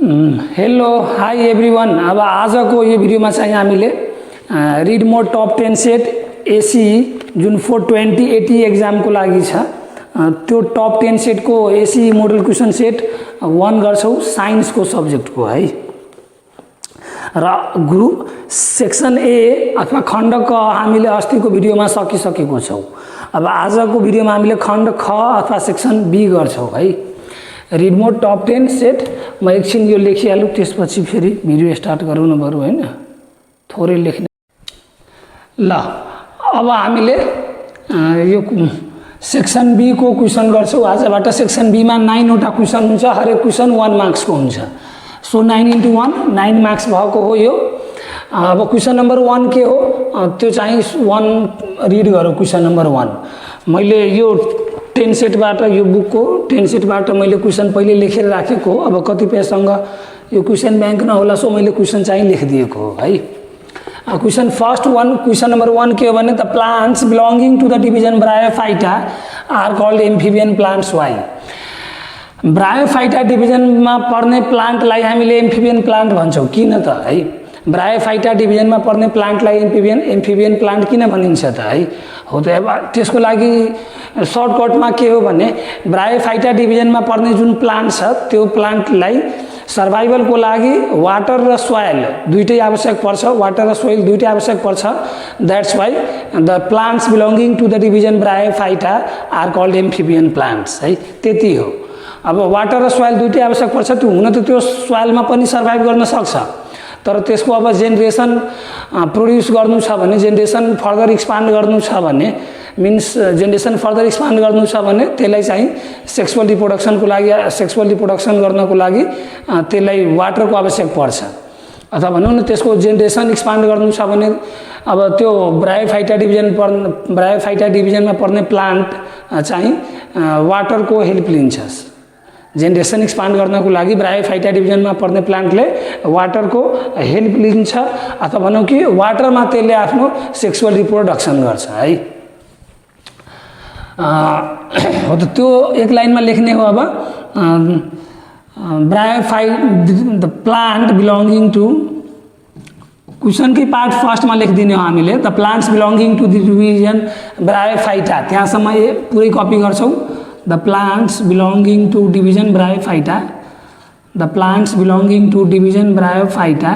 Hello hi everyone. अब आजको यो भिडियोमा चाहिँ हामीले रिड मोर टप 10 सेट एसी जुन 42080 एक्जामको लागि छ त्यो टप 10 सेटको एसी मोडल क्वेसन सेट 1 गर्छौं साइन्सको सब्जेक्टको है। र ग्रुप सेक्सन ए अथवा खण्ड क हामीले अस्तिको भिडियोमा सकिसकेको छौं। अब आजको भिडियोमा हामीले खण्ड ख अथवा सेक्सन बी गर्छौं है। रिड मोर टप 10 सेट म एकछिन यो लेखिहालु, त्यसपछि फेरि भिडियो स्टार्ट गरौँ न बरु हैन, थोरै लेख्ने। ल अब हामीले यो सेक्सन बी को क्वेसन गर्छौं। आजबाट सेक्सन बी मा 9 वटा क्वेसन हुन्छ, हरेक क्वेसन 1 मार्क्स को हुन्छ। सो 9 × 1 9 मार्क्स भएको हो यो। अब क्वेसन नम्बर 1 के हो त्यो चाहिँ 1 रिड गरौँ। क्वेसन नम्बर 1 मैले यो 10 सेटबाट यो बुकको 10 सेटबाट मैले क्वेसन पहिले लेखेर राखेको हो। अब कतिपयसँग यो क्वेसन बैंक नहोला, सो मैले क्वेसन चाहिँ लेखिदिएको हो है। Question first one, question number 1 के हो भने the plants belonging to the division Bryophyta are called amphibian plants why. Bryophyta डिभिजनमा पर्ने प्लान्टलाई हामीले एम्फिबियन प्लान्ट भन्छौं। किन त है? ब्रायोफाइटा डिभिजनमा पर्ने प्लान्टलाई एम्फिबियन प्लान्ट किन भनिन्छ त है? हो त अब त्यसको लागि सर्टकटमा के हो भने ब्रायोफाइटा डिभिजनमा पर्ने जुन प्लान्ट छ त्यो प्लान्टलाई सर्भाइभलको लागि वाटर र सोइल दुईटै आवश्यक पर्छ। वाटर र सोइल दुईटै आवश्यक पर्छ। That's why the plants belonging to the division Bryophyta are called amphibian plants है। त्यति हो। अब वाटर र सोइल दुईटै आवश्यक पर्छ। त्यो हुन त त्यो सोइलमा पनि सर्भाइभ गर्न सक्छ, तर त्यसको अब जेनेरेसन प्रोड्युस गर्नु छ भने, जेनेरेसन फर्दर एक्सपान्ड गर्नु छ भने, मिन्स जेनेरेसन फर्दर एक्सपान्ड गर्नु छ भने त्यसलाई चाहिँ सेक्सुअल रिप्रोडक्सनको लागि, सेक्सुअल रिप्रोडक्सन गर्नको लागि त्यसलाई वाटरको आवश्यक पर्छ। अथवा भनौँ न त्यसको जेनेरेसन एक्सपान्ड गर्नु छ भने अब त्यो ब्रायोफाइटा डिभिजनमा पर्ने प्लान्ट चाहिँ वाटरको हेल्प लिन्छ। जेनेरेसन एक्सपान्ड गर्नको लागि ब्रायोफाइटा डिभिजनमा पर्ने प्लान्टले वाटरको हेल्प लिन्छ, अथवा भनौँ कि वाटरमा त्यसले आफ्नो सेक्सुअल रिप्रोडक्सन गर्छ है। हो त त्यो एक लाइनमा लेख्ने हो। अब द प्लान्ट बिलोंगिङ टु, क्वेसनकै पार्ट फर्स्टमा लेखिदिने हो हामीले। The plants belonging to the division Bryophyta, त्यहाँसम्म पुरै कपी गर्छौं। The plants belonging to division Bryophyta, the plants belonging to division Bryophyta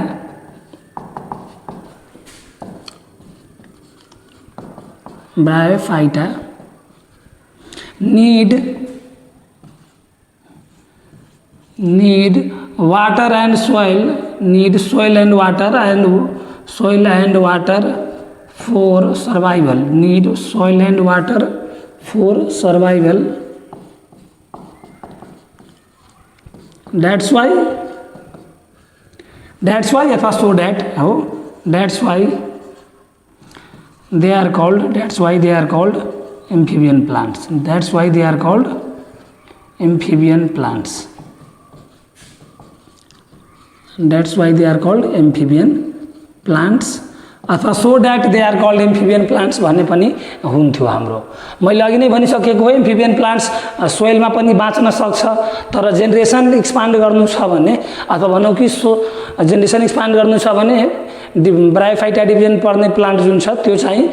need water and soil, need soil and water for survival, need soil and water for survival. That's why अथवा so that हो, that's why they are called amphibian plants. That's why they are called amphibian plants. That's why they are called amphibian plants अथवा so that they are called amphibian plants भन्ने पनि हुन्थ्यो हाम्रो। मैले अघि नै भनिसकेको हो, एम्फिबियन प्लान्ट्स सोइलमा पनि बाँच्न सक्छ, तर जेनेरेसन एक्सपान्ड गर्नु छ भने, अथवा भनौँ कि जेनेरेसन एक्सपान्ड गर्नु छ भने ब्रायोफाइटा डिभिजन पर्ने प्लान्ट जुन छ त्यो चाहिँ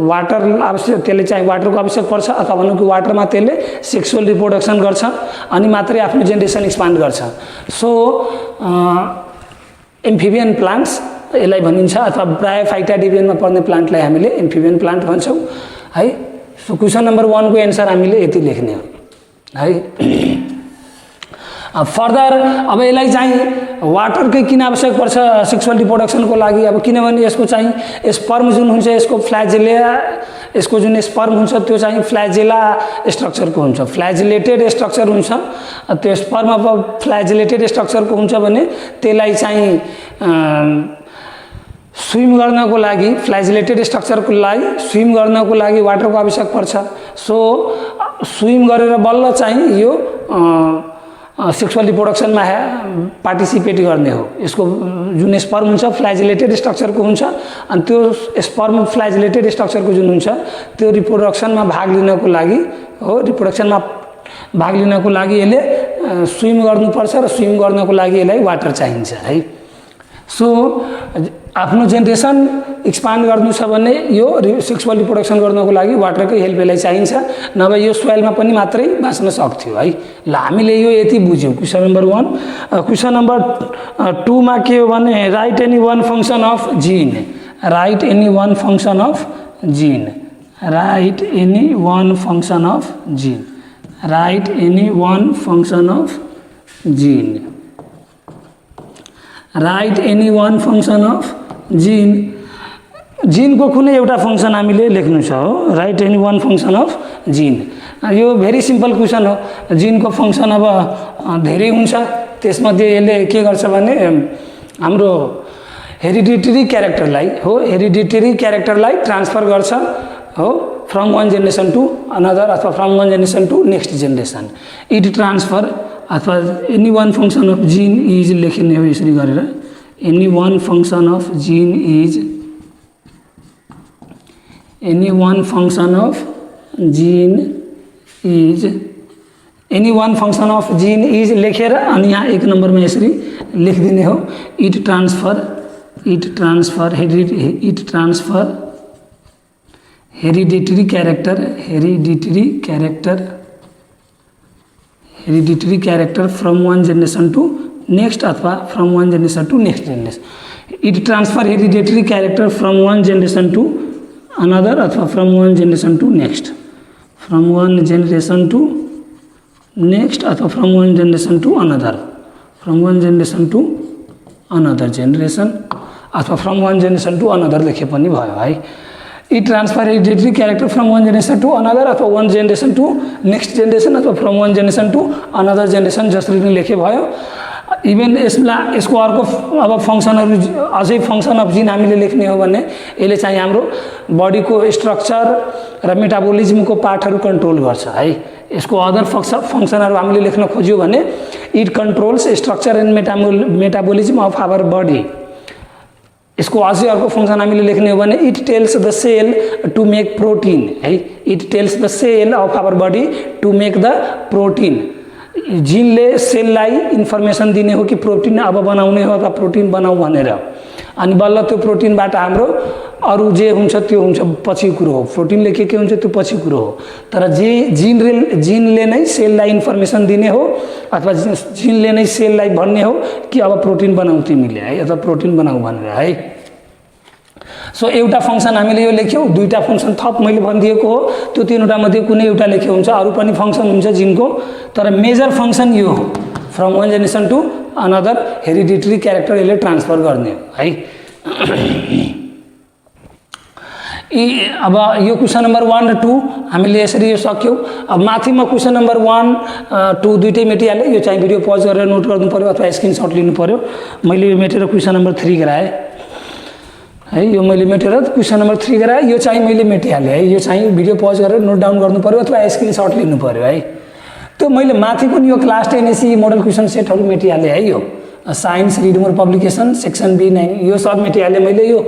वाटर आवश्यक, त्यसले चाहिँ वाटरको आवश्यक पर्छ, अथवा भनौँ कि वाटरमा त्यसले सेक्सुअल रिप्रोडक्सन गर्छ अनि मात्रै आफ्नो जेनेरेसन एक्सपान्ड गर्छ। सो एम्फिबियन प्लान्ट्स यसलाई भनिन्छ, अथवा ब्रायोफाइटा डिभिजनमा पर्ने प्लान्टलाई हामीले एम्फिबियन प्लान्ट भन्छौं है। सो क्वेसन नम्बर 1 को एन्सर हामीले यति लेख्ने हो है। फर्दर अब यसलाई चाहिँ वाटरकै किन आवश्यक पर्छ सेक्सुअल रिप्रोडक्सनको लागि? अब किनभने यसको चाहिँ स्पर्म जुन हुन्छ, यसको फ्ल्याजिला, यसको जुन स्पर्म हुन्छ त्यो चाहिँ फ्ल्याजिला स्ट्रक्चरको हुन्छ, फ्ल्याजिलेटेड स्ट्रक्चर हुन्छ। त्यो स्पर्म अब फ्ल्याजिलेटेड स्ट्रक्चरको हुन्छ भने त्यसलाई चाहिँ स्विम गर्नको लागि, फ्ल्याजिलेटेड स्ट्रक्चरको लागि स्विम गर्नको लागि वाटरको आवश्यक पर्छ। सो स्विम गरेर बल्ल चाहिँ यो सेक्सुअल रिप्रोडक्सनमा पार्टिसिपेट गर्ने हो। यसको जुन स्पर्म हुन्छ फ्ल्याजिलेटेड स्ट्रक्चरको हुन्छ, अनि त्यो स्पर्म फ्ल्याजिलेटेड स्ट्रक्चरको जुन हुन्छ त्यो रिप्रोडक्सनमा भाग लिनको लागि हो। रिप्रोडक्सनमा भाग लिनको लागि यसले स्विम गर्नुपर्छ र स्विम गर्नको लागि यसलाई वाटर चाहिन्छ है। सो आफ्नो जेनेरेसन एक्सपान्ड गर्नु छ भने यो सेक्सुअल रिप्रोडक्सन गर्नको लागि वाटरकै हेल्प यसलाई चाहिन्छ, नभए यो सोइलमा पनि मात्रै बाँच्न सक्थ्यो है। ल हामीले यो यति बुझ्यौँ क्वेसन नम्बर 1। क्वेसन नम्बर 2 मा के हो भने right any one function of जिन, right any one function of जिन, right any one function of जिन, right any one function of जिन, right any one function of जिन। जिनको कुनै एउटा फङ्सन हामीले लेख्नु छ हो, right any one function of जिन। यो भेरी सिम्पल क्वेसन हो। जिनको फङ्सन अब धेरै हुन्छ, त्यसमध्ये यसले के गर्छ भने हाम्रो हेरिडिटरी क्यारेक्टरलाई हो, हेरिडिटरी क्यारेक्टरलाई ट्रान्सफर गर्छ हो, from one generation to another अथवा from one generation to next generation. It transfer अथवा any one function of gene is लेखिने हो यसरी गरेर, any one function of gene is, any one function of gene is, any one function of gene is लेखेर अनि यहाँ 1 नम्बरमा यसरी लेखिदिने हो, it transfer, it transfer it transfer hereditary character, hereditary character, hereditary character from one generation to next अथवा from one generation to next generation. It transfer hereditary character from one generation to another अथवा from one generation to next, from one generation to next अथवा from one generation to another, from one generation to another generation अथवा from one generation to another लेखे पनि भयो है। It transfer hereditary character from one generation to another अथवा one generation to next generation अथवा from one generation to another generation जसरी नै लेखे भयो। इभन यसको अर्को अब फङ्सनहरू अझै फङ्सन अफ जिन हामीले लेख्ने हो भने यसले चाहिँ हाम्रो बडीको स्ट्रक्चर र मेटाबोलिज्मको पार्टहरू कन्ट्रोल गर्छ है। यसको अदर फङ्सनहरू हामीले लेख्न खोज्यो भने it controls structure and metabolism of our body. यसको अझै अर्को फङ्सन हामीले लेख्ने हो भने it tells the cell to make protein है, it tells the cell of our body to make the protein. जिनले सेललाई इन्फर्मेसन दिने हो कि प्रोटिन अब बनाउने हो अथवा प्रोटिन बनाऊ भनेर, अनि बल्ल त्यो प्रोटिनबाट हाम्रो अरू जे हुन्छ त्यो हुन्छ पछि कुरो हो, प्रोटिनले के हुन्छ त्यो पछि कुरो हो। तर जिनले नै सेललाई इन्फर्मेसन दिने हो अथवा जिनले नै सेललाई भन्ने हो कि अब प्रोटिन बनाऊ तिमीले है अथवा प्रोटिन बनाऊ भनेर है। सो एउटा फङ्सन हामीले यो लेख्यौँ, 2टा फङ्सन थप मैले भनिदिएको हो, त्यो 3वटा मध्ये कुनै एउटा लेख्यो हुन्छ, अरू पनि फङ्सन हुन्छ जिनको, तर मेजर फङ्सन यो हो, from one generation to another hereditary character यसले ट्रान्सफर गर्ने है। अब यो क्वेसन नम्बर 1 र 2 हामीले यसरी यो सक्यौँ। अब माथिमा क्वेसन नम्बर 1, 2 दुइटै मेटिहाल्यो, यो चाहिँ भिडियो पज गरेर नोट गर्नु पर्यो अथवा स्क्रिनसट लिनु पर्यो। मैले यो मेटेर क्वेसन नम्बर 3 गराएँ है, यो मैले मेटेर क्वेसन नम्बर 3 गराएँ, यो चाहिँ मैले मेटिहालेँ है। यो चाहिँ भिडियो पज गरेर नोट डाउन गर्नु पर्यो अथवा स्क्रिनसट लिनु पर्यो है। त्यो मैले माथि पनि यो क्लास 10 एसई मोडल क्वेसन सेटहरू मेटिहालेँ है। यो science read more publication section B9 यो सब मेटिहालेँ मैले यो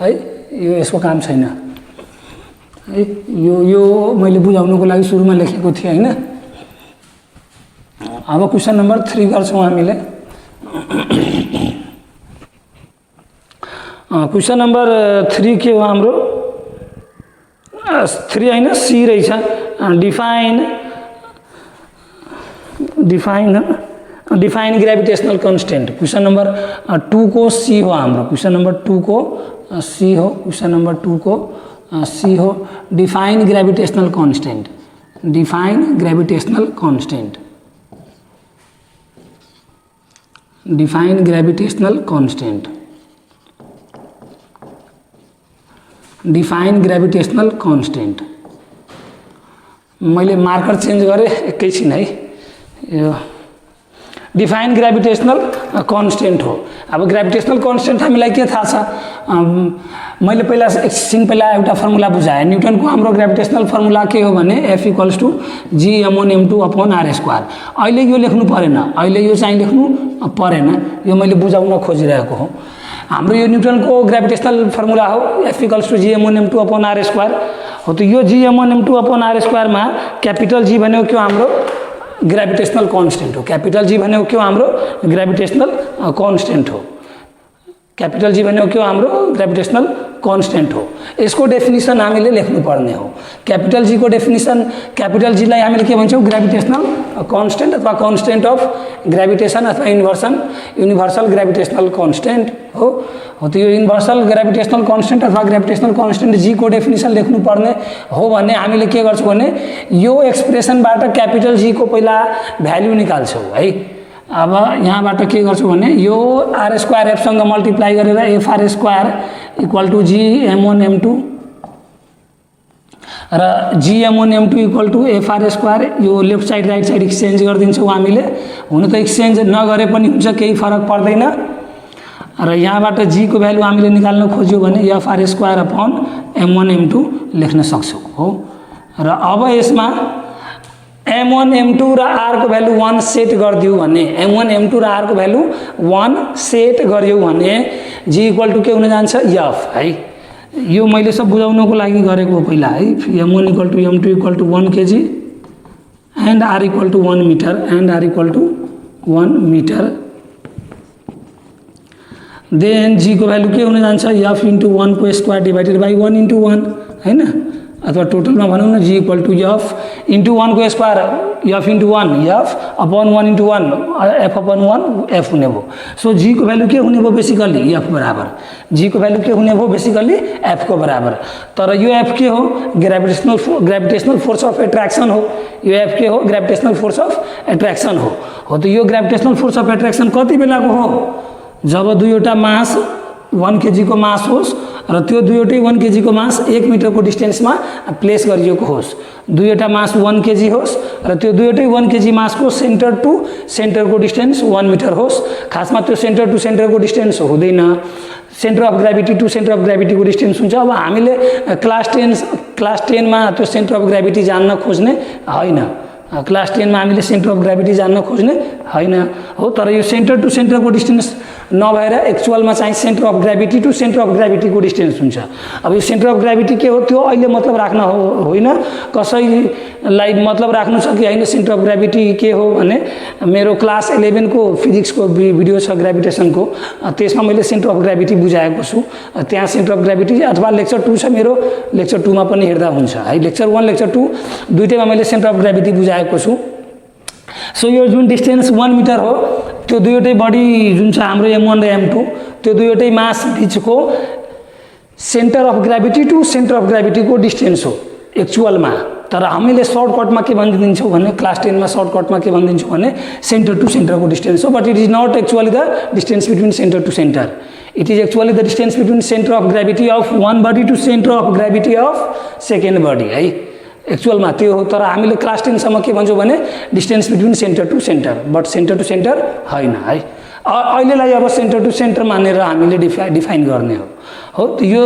है। यो यसको काम छैन है, यो मैले बुझाउनको लागि सुरुमा लेखेको थिएँ हैन। अब क्वेसन नम्बर 3 गर्छौँ हामीले। क्वेसन नम्बर 3 के हो हाम्रो, 3 हैन C रहेछ। Define gravitational constant. Question number 2 को C हो हाम्रो, क्वेसन नम्बर 2 को C हो, क्वेसन नम्बर 2 को C हो। Define gravitational constant, define gravitational constant, define gravitational constant, define gravitational constant. मैले मार्कर चेन्ज गरेँ एकैछिन है। यो डिफाइन ग्रेभिटेशनल कन्स्टेन्ट हो। अब ग्रेभिटेशनल कन्स्टेन्ट हामीलाई के थाहा छ, मैले पहिला एकछिन पहिला एउटा फर्मुला बुझाएँ। न्युटनको हाम्रो ग्रेभिटेशनल फर्मुला के हो भने F = G(m1m2/r²। अहिले यो लेख्नु परेन, अहिले यो चाहिँ लेख्नु परेन, यो मैले बुझाउन खोजिरहेको हो। हाम्रो यो न्युटनको ग्रेभिटेशनल फर्मुला हो F = G(m1m2/r²) हो। त यो G(m1m2/r²) मा क्यापिटल G भनेको के हो हाम्रो ग्रेभिटेशनल कांस्टेंट हो। कैपिटल जी भनेको के हो हाम्रो ग्रेभिटेशनल कांस्टेंट हो। कैपिटल जी भनेको के हो हाम्रो ग्रेभिटेशनल कांस्टेंट हो। यसको डेफिनेसन हामीले लेख्नु पर्ने हो। कैपिटल जी को डेफिनेसन कैपिटल जी लाई हामीले के भन्छौं ग्रेभिटेशनल कांस्टेंट अथवा कांस्टेंट अफ ग्रेभिटेशन अथवा यूनिभर्सल ग्रेभिटेशनल कांस्टेंट हो। तो यो यूनिभर्सल ग्रेभिटेशनल कांस्टेंट अथवा ग्रेभिटेशनल कांस्टेंट जी को डेफिनेसन लेख्नु पर्ने हो भने हामीले के गर्छौं भने यो एक्सप्रेसनबाट कैपिटल जी को पहिला भ्यालु निकाल्छौं है। अब यहाँबाट के गर्छौं भने यो r स्क्वायर f सँग मल्टिप्लाई गरेर fr square equal to g m1 m2 र g m1 m2 equal to fr square यो left side right side exchange गर्दिन्छौं हामीले। हुन त एक्सचेन्ज नगरे पनि हुन्छ केही फरक पर्दैन। र यहाँबाट g को भ्यालु हामीले निकाल्न खोज्यो भने fr square upon m1 m2 लेख्न सक्छौं हो। र अब यसमा m1 m2 र r को भ्यालु 1 सेट गरिदियो भने m1 m2 र r को भ्यालु 1 सेट गर्यो भने g इक्वल टू के हुन जान्छ f है। यो मैले सब बुझाउनको लागि गरेको पहिला है। m1 equal to m2 equal to 1 kg and r equal to 1 metre and r equal to 1 metre. Then g को भ्यालु के हुन जान्छ f इन्टु 1 को स्क्वायर डिवाइडेड बाई 1 इन्टु 1 हैन। अथवा टोटलमा भनौं न g equal to f into 1 को square f into 1 f upon 1 into 1 f upon 1 f हुने भो। सो g को भ्यालु के हुने भो बेसिकली f बराबर g को भ्यालु के हुने भो बेसिकली f को बराबर। तर यो f के हो ग्रेभिटेशनल फोर्स अफ एट्र्याक्सन हो। यो f के हो ग्रेभिटेशनल फोर्स अफ एट्र्याक्सन हो। तो यो ग्रेभिटेशनल फोर्स अफ एट्र्याक्सन कति बेलाको हो जब दुईवटा मास 1 kg को मास होस् र त्यो दुईवटै 1 kg को मास 1 मिटर को डिस्टेन्समा प्लेस गरिएको होस्। दुईवटा मास 1 kg होस् र त्यो दुईवटै 1 kg मास को सेन्टर टु सेन्टर को डिस्टेन्स 1 मिटर होस्। खासमा त्यो सेन्टर टु सेन्टर को डिस्टेन्स हुँदैन, centre of gravity to centre of gravity को डिस्टेन्स हुन्छ। अब हामीले क्लास 10 मा त्यो सेन्टर अफ ग्राभिटी जान्न खोज्ने हैन। क्लास 10 मा हामीले सेन्टर अफ ग्राभिटी जान्न खोज्ने हैन हो। तर यो सेन्टर टु सेन्टर को डिस्टेन्स नभएर एक्चुअलमा चाहिँ centre of gravity to centre of gravity को डिस्टेन्स हुन्छ। अब यो सेन्टर अफ ग्राभिटी के हो त्यो अहिले मतलब राख्न होइन, कसैलाई मतलब राख्नु छ कि हैन सेन्टर अफ ग्राभिटी के हो भने मेरो क्लास 11 को फिजिक्स को भिडियो छ ग्राभिटेसन को, त्यसमा मैले सेन्टर अफ ग्राभिटी बुझाएको छु। त्यहाँ सेन्टर अफ ग्राभिटी अथवा लेक्चर 2 छ मेरो, लेक्चर 2 मा पनि हेर्दा हुन्छ है। लेक्चर 1 लेक्चर 2 दुईटैमा मैले सेन्टर अफ ग्राभिटी बुझाएको छु। सो यो जुन डिस्टेन्स 1 मिटर हो त्यो दुईवटै बडी जुन छ हाम्रो m1 र m2 त्यो दुईवटै मास बीचको centre of gravity to centre of gravity को डिस्टेन्स हो एक्चुअलमा। तर हामीले सर्टकटमा के भनिदिन्छौँ भने क्लास 10 मा सर्टकटमा के भनिदिन्छौँ भने सेन्टर टु सेन्टर को डिस्टेन्स हो। But it is not actually the distance between centre to centre, it is actually the distance between centre of gravity of one body to centre of gravity of second body है एक्चुअलमा त्यो हो। तर हामीले class 10 सम्म के भन्छौँ भने distance between centre to centre, but centre to centre हैन है। अहिलेलाई अब सेन्टर टु सेन्टर मानेर हामीले डिफाइन गर्ने हो। तो यो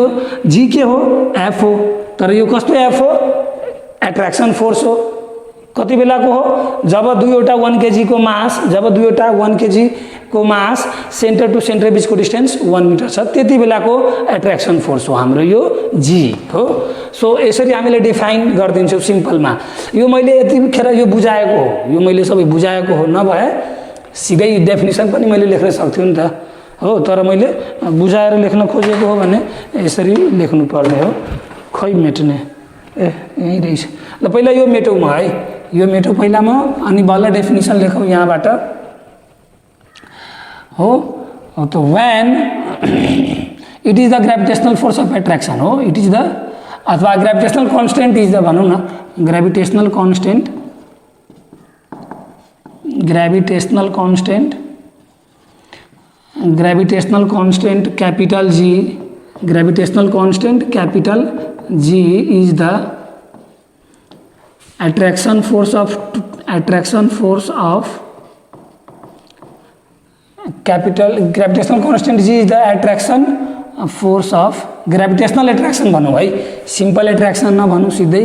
जी के हो एफ हो। तर यो कस्तो एफ हो एट्र्याक्सन फोर्स हो। कति बेलाको हो जब दुईवटा 1 kg को मास, जब दुईवटा 1 kg को मास सेन्टर टु सेन्टर बीचको डिस्टेन्स 1 मिटर छ त्यति बेलाको एट्र्याक्सन फोर्स हो हाम्रो यो जी हो। सो यसरी हामीले डिफाइन गर्दिन्छौँ सिम्पलमा। यो मैले यतिखेर यो बुझाएको हो, यो मैले सबै बुझाएको हो, नभए सिधै डेफिनेसन पनि मैले लेख्न सक्थ्यो नि त हो। तर मैले बुझाएर लेख्न खोजेको हो भने यसरी लेख्नु पर्ने हो। खै मेट्ने यही रहेछ ल। पहिला यो मेटौँ म है, यो मेटौँ पहिला म, अनि बल्ल डेफिनेसन लेखौँ यहाँबाट हो। तो when it is the gravitational force of attraction हो, इट इज द अथवा ग्रेभिटेशनल कांस्टेंट इज द भनौँ न gravitational constant, gravitational constant, gravitational constant capital G, gravitational constant capital G is the attraction force of capital gravitational constant G is the attraction force of gravitational attraction भनौँ है, simple attraction नभनौँ सिधै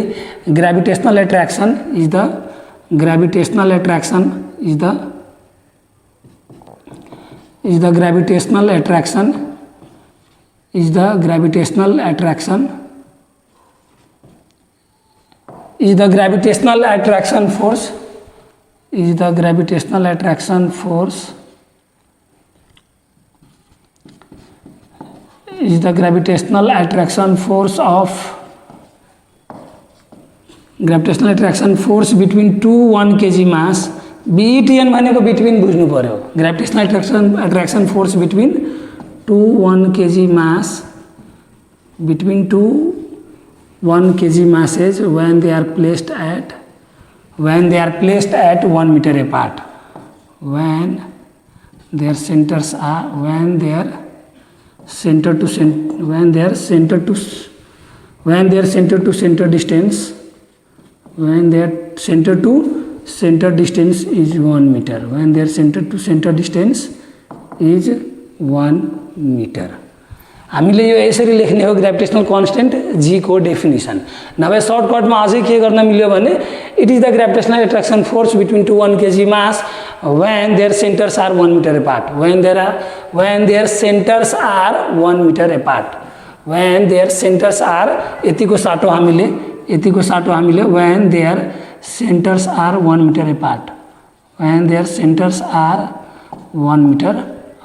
gravitational attraction is the gravitational attraction is the gravitational attraction is the gravitational attraction is the gravitational attraction force is the gravitational attraction force is the gravitational attraction force between two 1 kg mass. BETN भनेको between बुझ्नु पर्यो. Gravitational attraction force between two 1 kg mass, between two 1 kg masses when they are placed at 1 meter apart, when their center distance is 1 meter, when their center to center distance is 1 meter. हामीले यो यसरी लेख्ने हो gravitational constant जी को definition. नभए सर्टकटमा अझै के गर्न मिल्यो भने it is the gravitational attraction force between two 1 kg mass when their centers are 1 meter apart, when their centers are 1 meter apart, when their centers are यतिको साटो हामीले when their centers are 1 meter apart, when their centers are 1 meter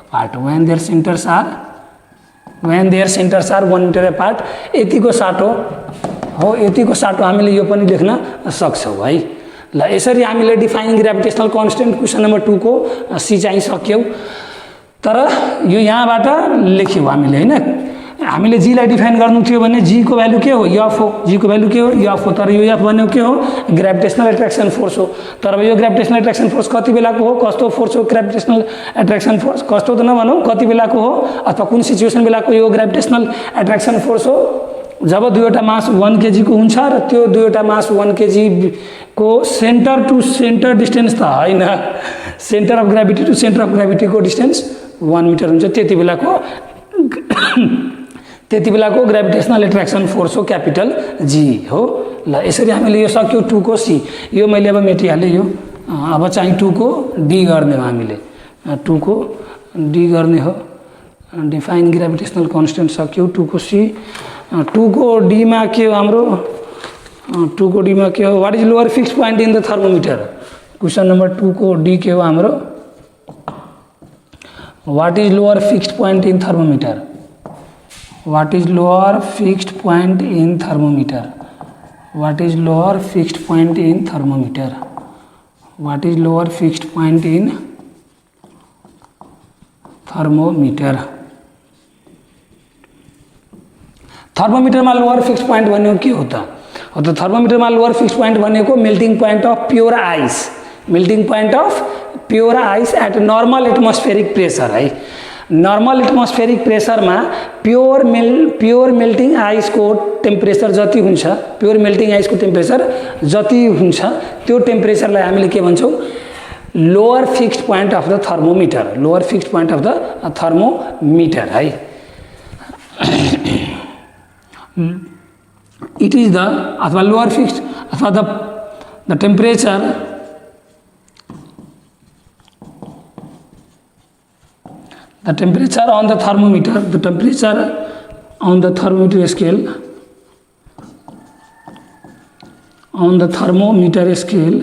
apart, when their centers are 1 meter apart, यतिको साटो हो. यतिको साटो हामीले यो पनि लेख्न सक्छौं है. ल यसरी हामीले define gravitational constant question number 2 को सी चाहिँ सक्यौ. तर यो यहाँबाट लेख्यौ हामीले हैन. हामीले जी लाई डिफाइन गर्नु थियो भने जी को भ्यालु के हो? एफ हो. जी को भ्यालु के हो? एफ हो. तर यो एफ भनेको के हो? ग्रेभिटेशनल एट्र्याक्सन फोर्स हो. तर यो ग्रेभिटेशनल एट्र्याक्सन फोर्स कति बेलाको हो? कस्तो फोर्स हो ग्रेभिटेशनल एट्र्याक्सन फोर्स? कस्तो त नभनौं, कति बेलाको हो अथवा कुन सिचुएसन बेलाको यो ग्रेभिटेशनल एट्र्याक्सन फोर्स हो? जब दुईवटा मास 1 kg को हुन्छ र त्यो दुईवटा मास 1 kg को सेन्टर टु सेन्टर डिस्टेन्स त हैन, centre of gravity to centre of gravity को डिस्टेन्स 1 मिटर हुन्छ. त्यति बेलाको ग्रेभिटेशनल एट्र्याक्सन फोर्स हो क्यापिटल जी हो. ल यसरी हामीले यो सक्यौ 2 को सी. यो मैले अब मेटिहाले यो. अब चाहिँ 2 को डी गर्ने हो. हामीले 2 को डी गर्ने हो. Define gravitational constant सक्यौ. 2 को सी. 2 को डी मा के हो हाम्रो? 2 को डी मा के हो? What is lower fixed point in the thermometer? Question number 2 को डी के हो हाम्रो? What is lower fixed point in thermometer? What is lower fixed point in thermometer? What is lower fixed point in thermometer? What is lower fixed point in thermometer? Thermometer में lower fixed point भनेको के होता? हो त thermometer में lower fixed point भनेको melting point of pure ice. Melting point of pure ice at normal atmospheric pressure है. Normal atmospheric pressure में प्योर मेल्टिंग आइस को टेम्परेचर जति हुन्छ, प्योर मेल्टिंग आइस को टेम्परेचर जति हुन्छ त्यो टेम्परेचरलाई हामीले के भन्छौं? Lower fixed point of the thermometer. Lower fixed point of the thermometer है. इट इज द अथवा लोअर फिक्स्ड अथवा the temperature the temperature on the thermometer, the temperature on the thermometer scale, on the thermometer scale,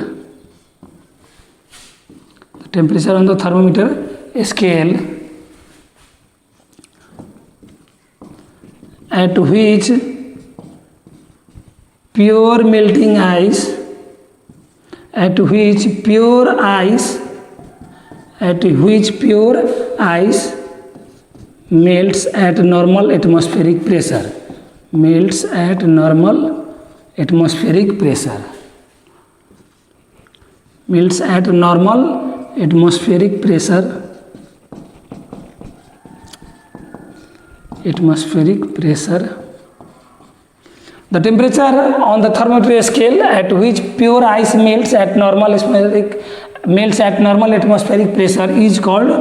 the temperature on the thermometer scale at which pure melting ice, at which pure ice melts at normal atmospheric pressure, melts at normal atmospheric pressure, melts at normal atmospheric pressure, the temperature on the thermometer scale at which pure ice melts at normal atmospheric pressure is called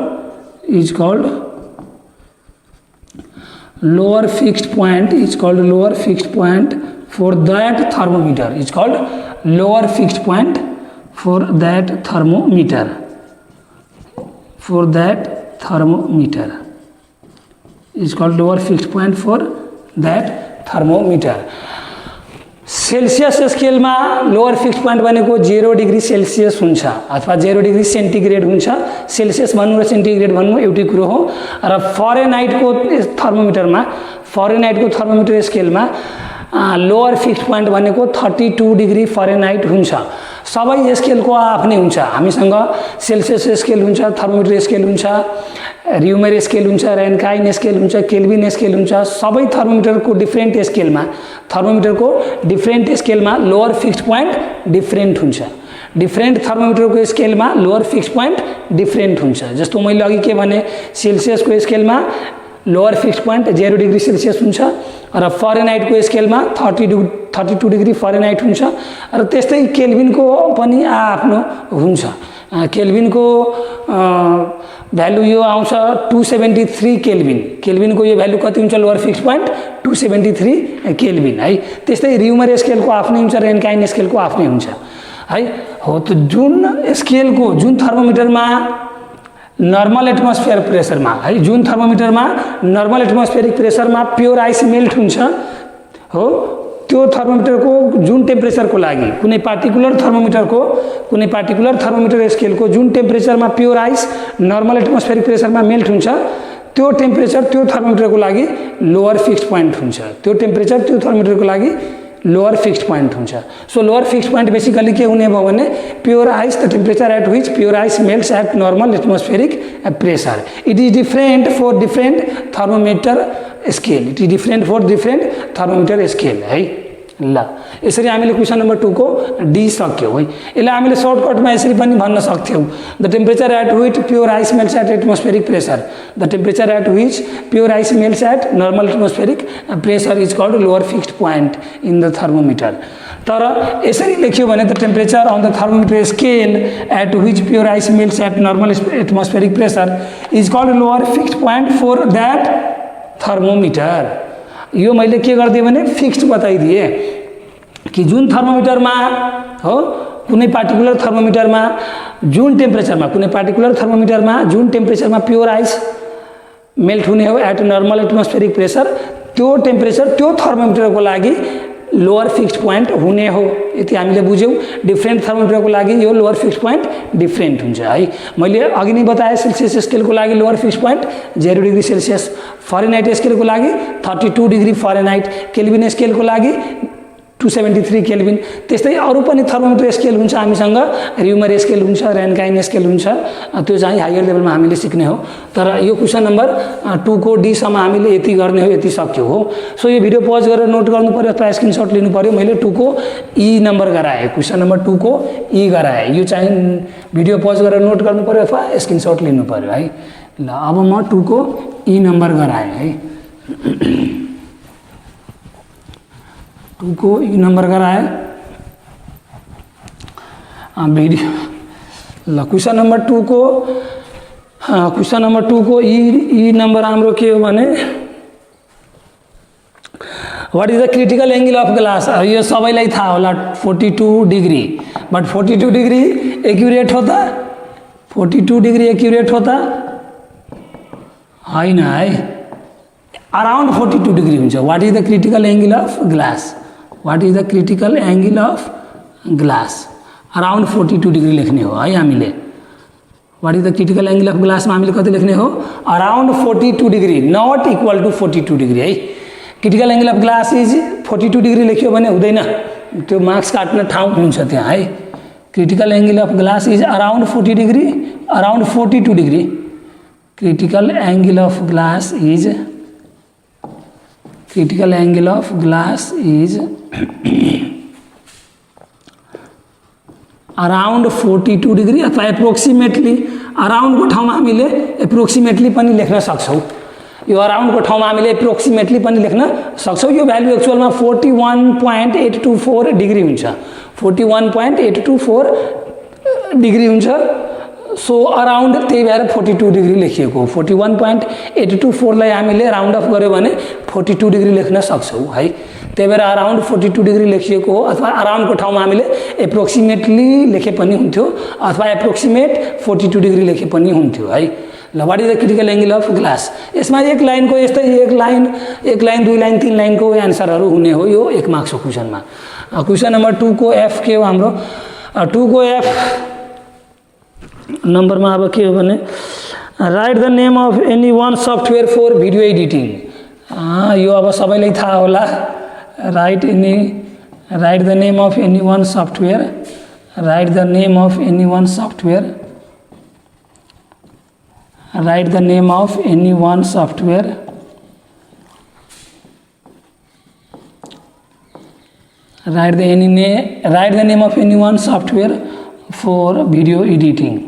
lower fixed point. Is called lower fixed point for that thermometer. Is called lower fixed point for that thermometer. For that thermometer is called lower fixed point for that thermometer. Celsius स्केलमा lower fixed point भनेको 0 degree Celsius हुन्छ अथवा 0 degree centigrade हुन्छ। Celsius भन्नु र centigrade भन्नु एउटै कुरो हो। र फरेनहाइटको थर्मोमिटर स्केलमा लोअर फिक्स्ड पोइन्ट भनेको 32 डिग्री फरेनहाइट हुन्छ। सबै स्केलको आफ्नै हुन्छ। हामीसँग सेल्सियस स्केल हुन्छ, थर्मोमिटर स्केल हुन्छ, र्युमर स्केल हुन्छ, रेनकाइन स्केल हुन्छ, केल्भिन स्केल हुन्छ। सबै थर्मोमिटरको डिफ्रेन्ट स्केलमा लोअर फिक्स्ड पोइन्ट डिफ्रेन्ट हुन्छ। डिफ्रेन्ट थर्मोमिटरको स्केलमा लोअर फिक्स्ड पोइन्ट डिफ्रेन्ट हुन्छ। जस्तो मैले अघि के भने, सेल्सियसको स्केलमा lower fixed point 0 degree Celsius हुन्छ र फरेनहाइटको स्केलमा 32 डिग्री फरेनहाइट हुन्छ। र त्यस्तै केल्भिनको पनि आफ्नो हुन्छ। केल्भिनको भ्यालु यो आउँछ 273 केल्भिन। केल्भिनको यो भ्यालु कति हुन्छ लोअर फिक्स्ड पोइन्ट 273 केल्भिन है। त्यस्तै र्युमर स्केलको आफ्नै हुन्छ, रेनकाइन स्केलको आफ्नै हुन्छ है। हो त जुन थर्मोमिटरमा नर्मल एटमोस्फियर प्रेसरमा है, जुन थर्मोमिटरमा नर्मल एटमोस्फियरिक प्रेसरमा प्योर आइस मेल्ट हुन्छ हो, त्यो थर्मोमिटरको जुन टेम्परेचरको लागि कुनै पार्टिकुलर थर्मोमिटर स्केलको जुन टेम्परेचरमा प्योर आइस नर्मल एटमोस्फियरिक प्रेसरमा मेल्ट हुन्छ, त्यो टेम्परेचर त्यो थर्मोमिटरको लागि लोअर फिक्स्ड पोइन्ट हुन्छ। त्यो टेम्परेचर त्यो थर्मोमिटरको लागि लोअर फिक्स्ड पोइन्ट हुन्छ। So lower fixed point basically के हुने भयो भने pure ice, the temperature at which pure ice melts at normal atmospheric pressure. It is different for different thermometer scale. It is different for different thermometer scale है। ल यसरी हामीले question number 2 को D सक्यौं है। यसलाई हामीले सर्टकटमा यसरी पनि भन्न सक्थ्यौं, the temperature at which pure ice melts at atmospheric pressure, the temperature at which pure ice melts at normal atmospheric pressure is called lower fixed point in the thermometer. तर यसरी लेख्यो भने the temperature on the thermometer scale at which pure ice melts at normal atmospheric pressure is called lower fixed point for that thermometer. यो मैले के गर्दिए भने fixed बताइदिए कि जुन थर्मोमिटरमा हो, कुनै पार्टिकुलर थर्मोमिटरमा जुन टेम्परेचरमा प्योर आइस मेल्ट हुने हो एट नर्मल एटमोस्फेरिक प्रेसर, त्यो टेम्परेचर त्यो थर्मोमिटरको लागि लोअर फिक्स्ड पॉइंट हुने हो। यति हामीले बुझ्यौं। डिफरेंट थर्मोमिटरको लागि यो लोअर फिक्स्ड पॉइंट डिफरेंट हुन्छ है। मैले अघि नै बताए सेल्सियस स्केलको लागि lower fixed point 0 degree Celsius, Fahrenheit स्केलको लागि 32 डिग्री फरेनहाइट, केल्भिन स्केलको लागि 273 केल्भिन। त्यस्तै अरु पनि थर्मोमिटर स्केल हुन्छ हामीसँग, र्युमर स्केल हुन्छ, रेनकाइन स्केल हुन्छ, त्यो चाहिँ हायर लेभलमा हामीले सिक्ने हो। तर यो क्वेसन नम्बर 2 को डी सम्म हामीले यति गर्ने हो, यति सक्यो हो। सो यो भिडियो पज गरेर नोट गर्नु पर्यो अथवा स्क्रिनशट लिनु पर्यो। मैले 2 को ई नम्बर गराए, क्वेसन नम्बर 2 को ई गराए। यो चाहिँ भिडियो पज गरेर नोट गर्नु पर्यो अथवा स्क्रिनशट लिनु पर्यो है। ल अब म 2 को ई नम्बर गराए है। 2 को ई नंबर कराए वीडियो। ल क्वेश्चन नंबर 2 को ई नंबर हाम्रो के हो भने what is the critical angle of glass. यो सबैलाई थाहा होला 42 डिग्री, बट 42 डिग्री एक्युरेट होता, 42 डिग्री एक्युरेट होता हैन है, अराउंड 42 डिग्री हुन्छ। What is the critical angle of glass, what is the critical angle of glass, around 42 degree लेख्ने हो है हामीले। What is the critical angle of glass में हामीले कति लेख्ने हो, around 42 degree, not equal to 42 degree है। Critical angle of glass is 42 degree लेख्यो भने हुँदैन, त्यो मार्क्स काट्न ठाउँ हुन्छ त्यहाँ है। Critical angle of glass is around 40 degree, around 42 degree. Critical angle of glass is around 42 degree अथवा एप्रोक्सिमेटली, अराउंड को ठाउँमा हामीले एप्रोक्सिमेटली पनि लेख्न सक्छौं। यो अराउंड को ठाउँमा हामीले एप्रोक्सिमेटली पनि लेख्न सक्छौं। यो भ्यालु एक्चुअलमा 41.824 डिग्री हुन्छ, 41.824 डिग्री हुन्छ। सो अराउंड त्यही भएर 42 डिग्री लेखिएको हो। 41.824 लाई हामीले राउन्ड अफ गर्यो भने 42 डिग्री लेख्न सक्छौं है। त्यही भएर अराउन्ड 42 डिग्री लेखिएको हो, अथवा अराउन्ड को ठाउँमा हामीले एप्रोक्सिमेटली लेखे पनि हुन्थ्यो, अथवा एप्रोक्सिमेट 42 डिग्री लेखे पनि हुन्थ्यो है। ल what is the critical angle of glass. यसमा एक लाइनको यस्तै एक लाइन 2 लाइन 3 लाइनको एन्सरहरू हुने हो यो 1 मार्क्सको क्वेशनमा। क्वेशन नम्बर 2 को एफ के हो हाम्रो 2 को एफ नम्बरमा अब के हो भने write the name of any one software for video editing. यो अब सबैलाई थाहा होला। Write the name of any one software, write the name of any one software, write the name of any one software, write the name of any one software for video editing.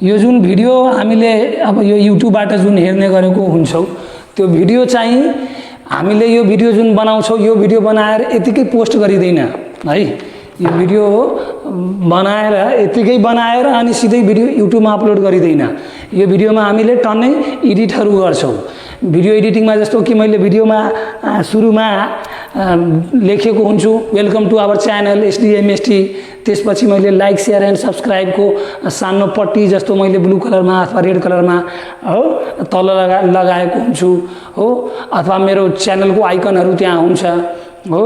यो जुन video हामीले अब यो युट्युबबाट जुन हेर्ने गरेको हुन्छौँ त्यो भिडियो चाहिँ हामीले यो भिडियो जुन बनाउँछौँ यो भिडियो बनाएर यतिकै पोस्ट गरिदैन है। यो भिडियो बनाएर यतिकै बनाएर अनि सिधै भिडियो युट्युबमा अपलोड गरिदैन। यो भिडियोमा हामीले टन्नै एडिटहरू गर्छौँ। भिडियो एडिटिङमा जस्तो कि मैले भिडियोमा सुरुमा लेखेको हुन्छु वेलकम टु आवर च्यानल एसडिएमएसटी, त्यसपछि मैले लाइक शेयर एन्ड सब्सक्राइबको सानो पट्टी जस्तो मैले ब्लू कलरमा अथवा रेड कलरमा हो तल लगाएको हुन्छु हो, अथवा मेरो च्यानलको आइकनहरू त्यहाँ हुन्छ हो।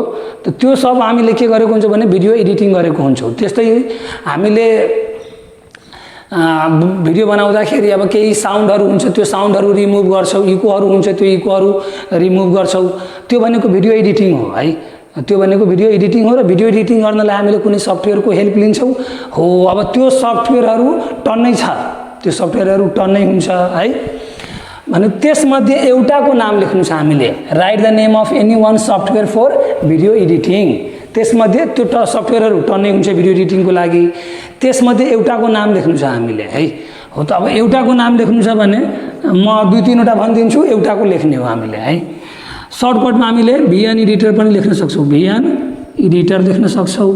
त्यो सब हामीले के गरेको हुन्छ भने भिडियो एडिटिङ गरेको हुन्छौँ। त्यस्तै हामीले भिडियो बनाउँदाखेरि अब केही साउन्डहरू हुन्छ त्यो साउन्डहरू रिमुभ गर्छौँ, इकोहरू हुन्छ त्यो इकोहरू रिमुभ गर्छौँ, त्यो भनेको भिडियो एडिटिङ हो है। त्यो भनेको भिडियो एडिटिङ हो र भिडियो एडिटिङ गर्नलाई हामीले कुनै सफ्टवेयरको हेल्प लिन्छौँ हो। अब त्यो सफ्टवेयरहरू टन्नै छ, त्यो सफ्टवेयरहरू टन्नै हुन्छ है। भने त्यसमध्ये एउटाको नाम लेख्नु छ हामीले। Write the name of any one software for video editing. त्यसमध्ये त्यो सफ्टवेयरहरू टन्नै हुन्छ भिडियो एडिटिङको लागि, त्यसमध्ये एउटाको नाम लेख्नु छ हामीले है। हो त अब एउटाको नाम लेख्नु छ भने म 2-3वटा भनिदिन्छु, एउटाको लेख्ने हो हामीले है। सर्टकटमा हामीले भिएन एडिटर पनि लेख्न सक्छौँ, भिएन एडिटर लेख्न सक्छौँ,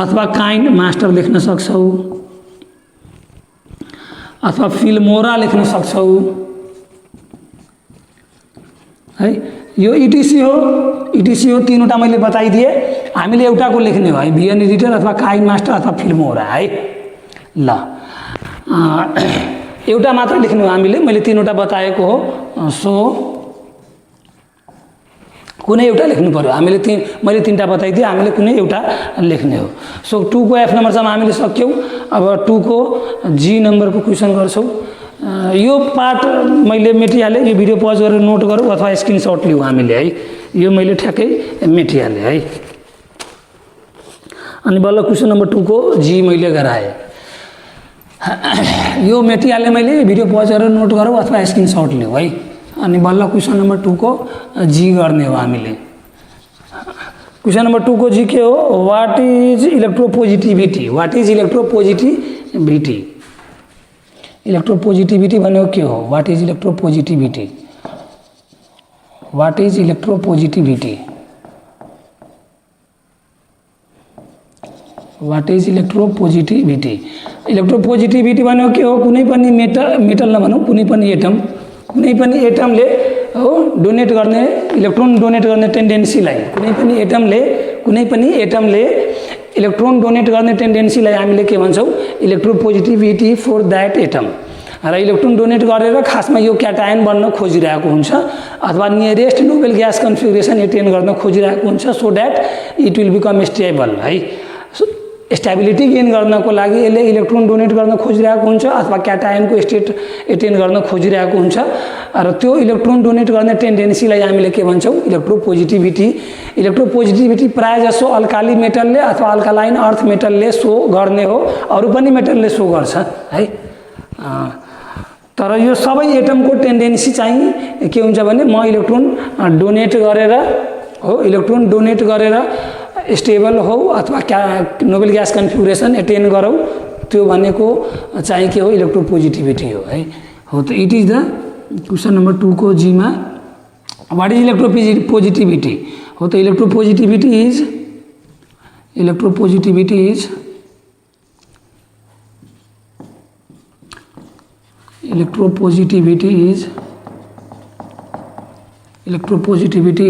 अथवा काइन्ड मास्टर लेख्न सक्छौँ, अथवा फिल्मोरा लेख्न सक्छौँ है। यो इटिसी हो, इटिसी हो, 3वटा मैले बताइदिएँ। हामीले एउटाको लेख्ने हो है, भिएन एडिटर अथवा काइन्ड मास्टर अथवा फिल्मोरा है। ल एउटा मात्र लेख्ने हो हामीले, मैले 3वटा बताएको हो। सो कुनै एउटा लेख्नु पर्यो हामीले। मैले 3टा बताइदिएँ, हामीले कुनै एउटा लेख्ने हो। सो 2 को एफ नम्बरसम्म हामीले सक्यौँ। अब 2 को जी नम्बरको क्वेसन गर्छौँ। यो पार्ट मैले मेटिहालेँ, यो भिडियो पज गरेर नोट गरौँ अथवा स्क्रिनसट लिउँ हामीले है। यो मैले ठ्याक्कै मेटिहालेँ है। अनि बल्ल क्वेसन नम्बर 2 को जी मैले गराएँ। यो मेटिहालेँ मैले, भिडियो पज गरेर नोट गरौँ अथवा स्क्रिनसट लिउँ है। अनि बल्ल क्वेसन नम्बर 2 को जी गर्ने हो हामीले। क्वेसन नम्बर 2 को जी के हो? What is electropositivity? What is electropositivity? Electropositivity भनेको के हो? What is electropositivity? What is electropositivity? What is electropositivity? Electropositivity भनेको के हो? कुनै पनि मेटल नभनौँ, कुनै पनि एटमले हो डोनेट गर्ने, इलेक्ट्रोन डोनेट गर्ने टेन्डेन्सीलाई, कुनै पनि एटमले इलेक्ट्रोन डोनेट गर्ने टेन्डेन्सीलाई हामीले के भन्छौँ? इलेक्ट्रोपोजिटिभिटी फर द्याट एटम। र इलेक्ट्रोन डोनेट गरेर खासमा यो क्याटायन बन्न खोजिरहेको हुन्छ अथवा nearest Nobel gas configuration attain गर्न खोजिरहेको हुन्छ, so that it will become stable है। स्टेबिलिटी गेन गर्नको लागि यसले इलेक्ट्रोन डोनेट गर्न खोजिरहेको हुन्छ अथवा क्याटायनको स्टेट एटेन गर्न खोजिरहेको हुन्छ। र त्यो इलेक्ट्रोन डोनेट गर्ने टेन्डेन्सीलाई हामीले के भन्छौँ? इलेक्ट्रोपोजिटिभिटी। इलेक्ट्रोपोजिटिभिटी प्रायःजसो अल्काली मेटलले अथवा अल्कालाइन अर्थ मेटलले सो गर्ने हो, अरू पनि मेटलले सो गर्छ है। तर यो सबै एटमको टेन्डेन्सी चाहिँ के हुन्छ भने म इलेक्ट्रोन डोनेट गरेर हो, इलेक्ट्रोन डोनेट गरेर स्टेबल हो अथवा नोबेल ग्यास कन्फिगरेसन एटेन गरौँ, त्यो भनेको चाहिँ के हो? इलेक्ट्रोपोजिटिभिटी हो है। हो त it is the question number 2 को जी मा व्हाट इज इलेक्ट्रोपोजिटिभिटी? हो त electropositivity is electropositivity